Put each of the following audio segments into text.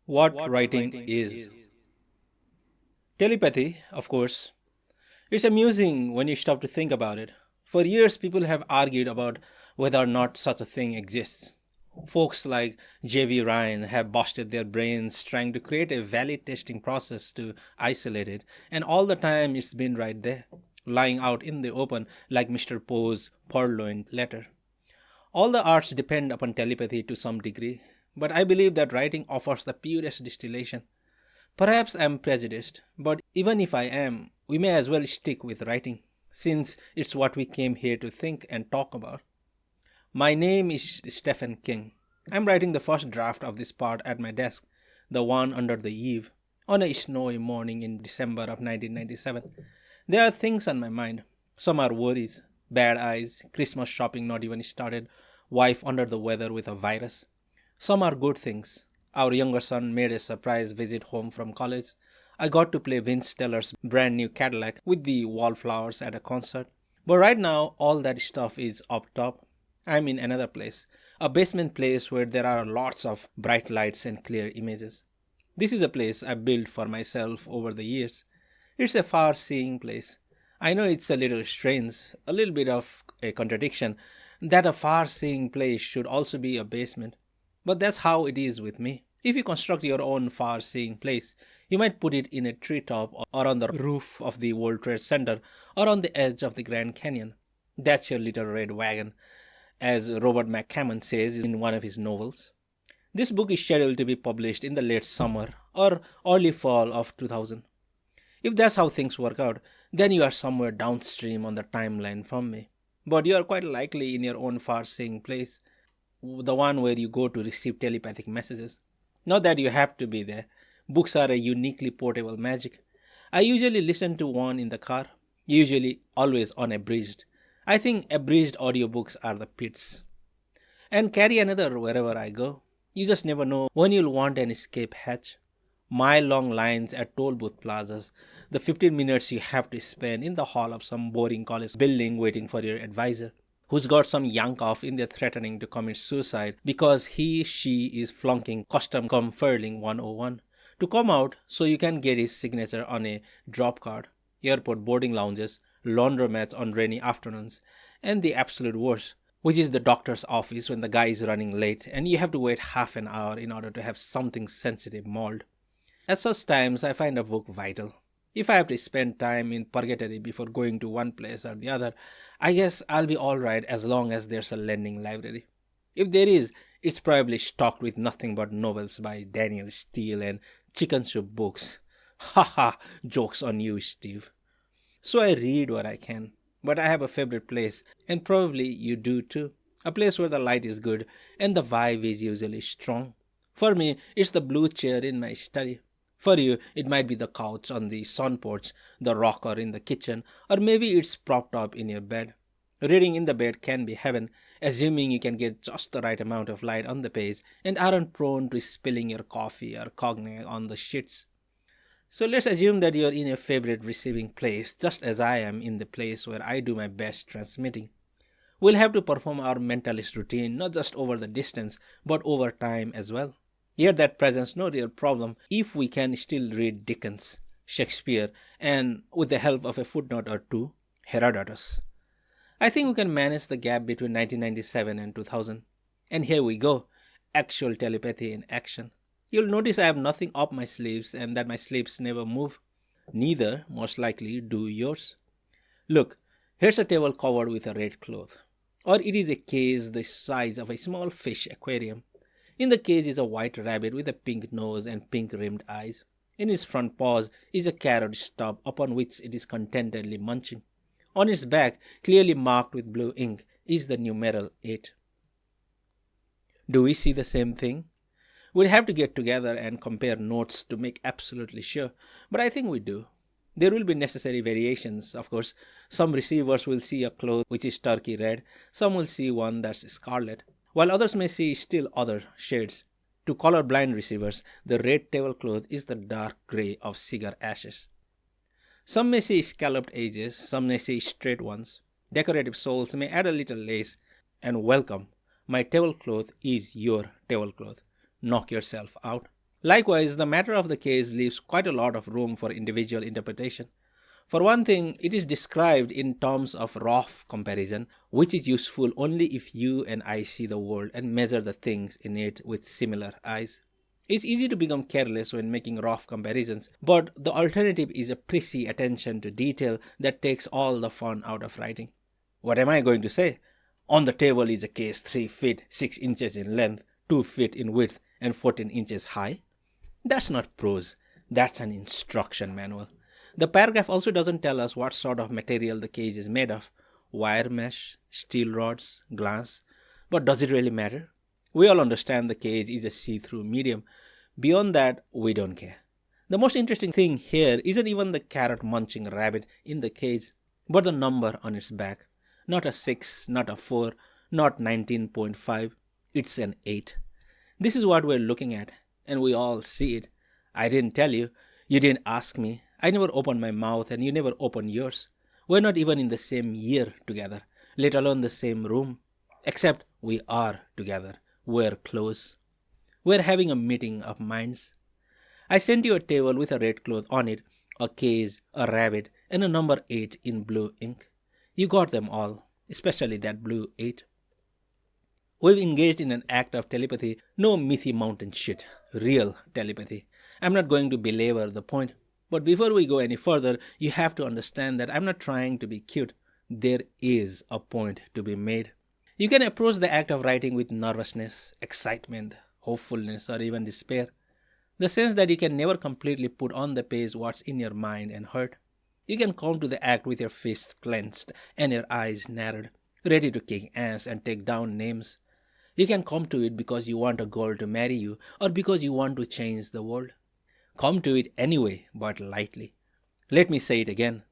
What writing is. Telepathy, of course. It's amusing when you stop to think about it. For years, people have argued about whether or not such a thing exists. Folks like J.V. Ryan have busted their brains trying to create a valid testing process to isolate it, and all the time it's been right there, lying out in the open like Mr. Poe's purloined letter. All the arts depend upon telepathy to some degree, but I believe that writing offers the purest distillation. Perhaps I'm prejudiced, but even if I am, we may as well stick with writing, since it's what we came here to think and talk about. My name is Stephen King. I'm writing the first draft of this part at my desk, the one under the eave, on a snowy morning in December of 1997. There are things on my mind. Some are worries, bad eyes, Christmas shopping not even started, wife under the weather with a virus. Some are good things. Our younger son made a surprise visit home from college. I got to play Vince Teller's brand new Cadillac with the wallflowers at a concert. But right now, all that stuff is up top. I'm in another place, a basement place where there are lots of bright lights and clear images. This is a place I built for myself over the years. It's a far seeing place. I know it's a little strange, a little bit of a contradiction, that a far seeing place should also be a basement. But that's how it is with me. If you construct your own far seeing place, you might put it in a treetop or on the roof of the World Trade Center or on the edge of the Grand Canyon. That's your little red wagon, as Robert McCammon says in one of his novels. This book is scheduled to be published in the late summer or early fall of 2000. If that's how things work out, then you are somewhere downstream on the timeline from me. But you are quite likely in your own far seeing place, the one where you go to receive telepathic messages. Not that you have to be there. Books are a uniquely portable magic. I usually listen to one in the car, usually always unabridged. I think abridged audiobooks are the pits. And carry another wherever I go. You just never know when you'll want an escape hatch. Mile long lines at toll booth plazas, the 15 minutes you have to spend in the hall of some boring college building waiting for your advisor, who's got some yank off in there threatening to commit suicide because she is flunking custom comfurling 101 to come out so you can get his signature on a drop card, airport boarding lounges, laundromats on rainy afternoons, and the absolute worst, which is the doctor's office when the guy is running late and you have to wait half an hour in order to have something sensitive mauled. At such times, I find a book vital. If I have to spend time in purgatory before going to one place or the other, I guess I'll be alright as long as there's a lending library. If there is, it's probably stocked with nothing but novels by Daniel Steele and chicken soup books. Ha ha, jokes on you, Steve. So I read what I can, but I have a favorite place, and probably you do too. A place where the light is good and the vibe is usually strong. For me, it's the blue chair in my study. For you, it might be the couch on the sun porch, the rocker in the kitchen, or maybe it's propped up in your bed. Reading in the bed can be heaven, assuming you can get just the right amount of light on the page and aren't prone to spilling your coffee or cognac on the sheets. So let's assume that you're in your favorite receiving place, just as I am in the place where I do my best transmitting. We'll have to perform our mentalist routine not just over the distance, but over time as well. Yet that presents no real problem if we can still read Dickens, Shakespeare, and with the help of a footnote or two, Herodotus. I think we can manage the gap between 1997 and 2000. And here we go, actual telepathy in action. You'll notice I have nothing up my sleeves and that my sleeves never move. Neither, most likely, do yours. Look, here's a table covered with a red cloth. Or it is a case the size of a small fish aquarium. In the cage is a white rabbit with a pink nose and pink rimmed eyes. In its front paws is a carrot stub upon which it is contentedly munching. On its back, clearly marked with blue ink, is the numeral 8. Do we see the same thing? We'll have to get together and compare notes to make absolutely sure, but I think we do. There will be necessary variations, of course. Some receivers will see a cloth which is turkey red, some will see one that's scarlet, while others may see still other shades. To color-blind receivers, the red tablecloth is the dark grey of cigar ashes. Some may see scalloped edges, some may see straight ones. Decorative souls may add a little lace, and welcome. My tablecloth is your tablecloth. Knock yourself out. Likewise, the matter of the case leaves quite a lot of room for individual interpretation. For one thing, it is described in terms of rough comparison, which is useful only if you and I see the world and measure the things in it with similar eyes. It's easy to become careless when making rough comparisons, but the alternative is a prissy attention to detail that takes all the fun out of writing. What am I going to say? On the table is a case 3 feet 6 inches in length, 2 feet in width, and 14 inches high. That's not prose, that's an instruction manual. The paragraph also doesn't tell us what sort of material the cage is made of: wire mesh, steel rods, glass. But does it really matter? We all understand the cage is a see through medium. Beyond that, we don't care. The most interesting thing here isn't even the carrot munching rabbit in the cage, but the number on its back. Not a 6, not a 4, not 19.5, it's an 8. This is what we're looking at, and we all see it. I didn't tell you, you didn't ask me, I never opened my mouth and you never opened yours. We're not even in the same year together, let alone the same room. Except we are together. We're close. We're having a meeting of minds. I sent you a table with a red cloth on it, a cage, a rabbit, and a number 8 in blue ink. You got them all, especially that blue 8. We've engaged in an act of telepathy, no mythy mountain shit, real telepathy. I'm not going to belabor the point, but before we go any further, you have to understand that I'm not trying to be cute. There is a point to be made. You can approach the act of writing with nervousness, excitement, hopefulness, or even despair. The sense that you can never completely put on the page what's in your mind and heart. You can come to the act with your fists clenched and your eyes narrowed, ready to kick ass and take down names. You can come to it because you want a girl to marry you or because you want to change the world. Come to it anyway, but lightly. Let me say it again.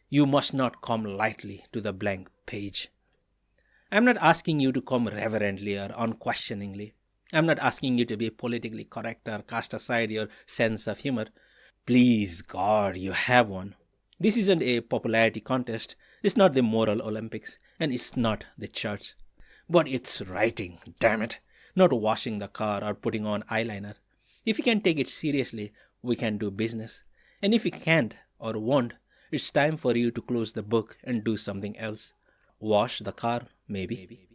You must not come lightly to the blank page. I'm not asking you to come reverently or unquestioningly. I'm not asking you to be politically correct or cast aside your sense of humor. Please, God, you have one. This isn't a popularity contest. It's not the moral Olympics, and it's not the church. But it's writing, damn it, not washing the car or putting on eyeliner. If you can take it seriously, we can do business. And if you can't or won't, it's time for you to close the book and do something else. Wash the car, maybe.